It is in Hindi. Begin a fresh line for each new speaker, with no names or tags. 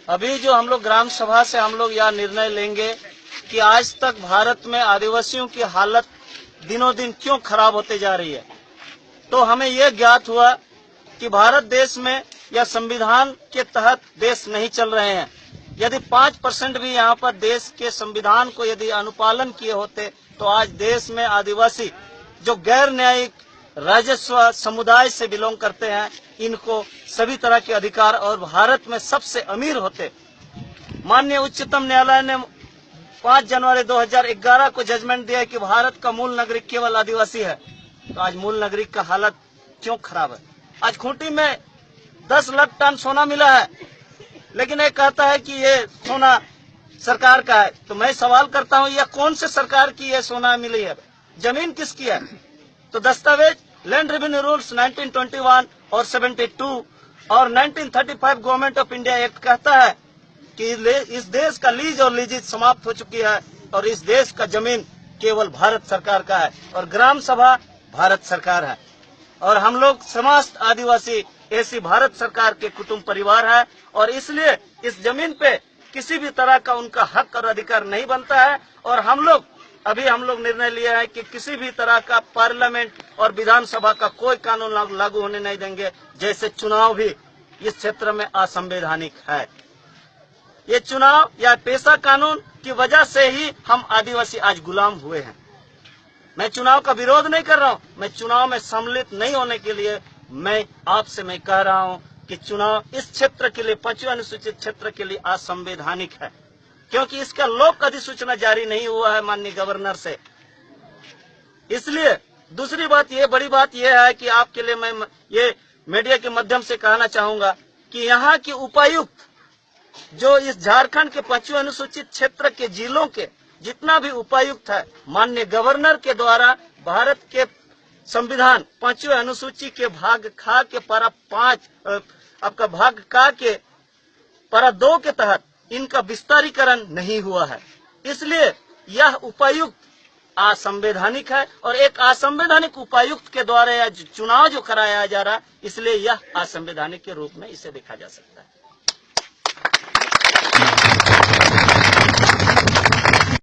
अभी जो हम लोग ग्राम सभा से हम लोग यह निर्णय लेंगे कि आज तक भारत में आदिवासियों की हालत दिनों दिन क्यों खराब होते जा रही है, तो हमें यह ज्ञात हुआ कि भारत देश में या संविधान के तहत देश नहीं चल रहे हैं। यदि 5% भी यहाँ पर देश के संविधान को यदि अनुपालन किए होते तो आज देश में आदिवासी जो गैर न्यायिक राजस्व समुदाय से बिलोंग करते हैं, इनको सभी तरह के अधिकार और भारत में सबसे अमीर होते। माननीय उच्चतम न्यायालय ने 5 जनवरी 2011 को जजमेंट दिया कि भारत का मूल नागरिक केवल आदिवासी है। तो आज मूल नागरिक का हालत क्यों खराब है? आज खूंटी में 10 लाख टन सोना मिला है, लेकिन ये कहता है कि ये सोना सरकार का है। तो मैं सवाल करता हूँ, यह कौन से सरकार की ये सोना मिली है? जमीन किसकी है? तो दस्तावेज लैंड रेवेन्यू रूल्स 1921 और 72 और 1935 गवर्नमेंट ऑफ इंडिया एक्ट कहता है कि इस देश का लीज और लीजिज समाप्त हो चुकी है और इस देश का जमीन केवल भारत सरकार का है और ग्राम सभा भारत सरकार है और हम लोग समस्त आदिवासी ऐसी भारत सरकार के कुटुंब परिवार है और इसलिए इस जमीन पे किसी भी तरह का उनका हक और अधिकार नहीं बनता है। और हम लोग निर्णय लिया है कि किसी भी तरह का पार्लियामेंट और विधानसभा का कोई कानून लागू होने नहीं देंगे। जैसे चुनाव भी इस क्षेत्र में असंवैधानिक है। ये चुनाव या पेशा कानून की वजह से ही हम आदिवासी आज गुलाम हुए हैं। मैं चुनाव का विरोध नहीं कर रहा हूँ, मैं चुनाव में सम्मिलित नहीं होने के लिए मैं आपसे कह रहा हूँ कि चुनाव इस क्षेत्र के लिए 5वें अनुसूचित क्षेत्र के लिए असंवैधानिक है, क्योंकि इसका लोक अधिसूचना जारी नहीं हुआ है माननीय गवर्नर से। इसलिए दूसरी बात ये बड़ी बात यह है कि आपके लिए मैं ये मीडिया के माध्यम से कहना चाहूंगा कि यहाँ की उपायुक्त जो इस झारखंड के 5वें अनुसूचित क्षेत्र के जिलों के जितना भी उपायुक्त है, माननीय गवर्नर के द्वारा भारत के संविधान 5वें अनुसूची के भाग खा के पारा 5 आपका भाग का के पारा 2 के तहत इनका विस्तारीकरण नहीं हुआ है। इसलिए यह उपायुक्त असंवैधानिक है और एक असंवैधानिक उपायुक्त के द्वारा यह चुनाव जो कराया जा रहा है, इसलिए यह असंवैधानिक के रूप में इसे देखा जा सकता है।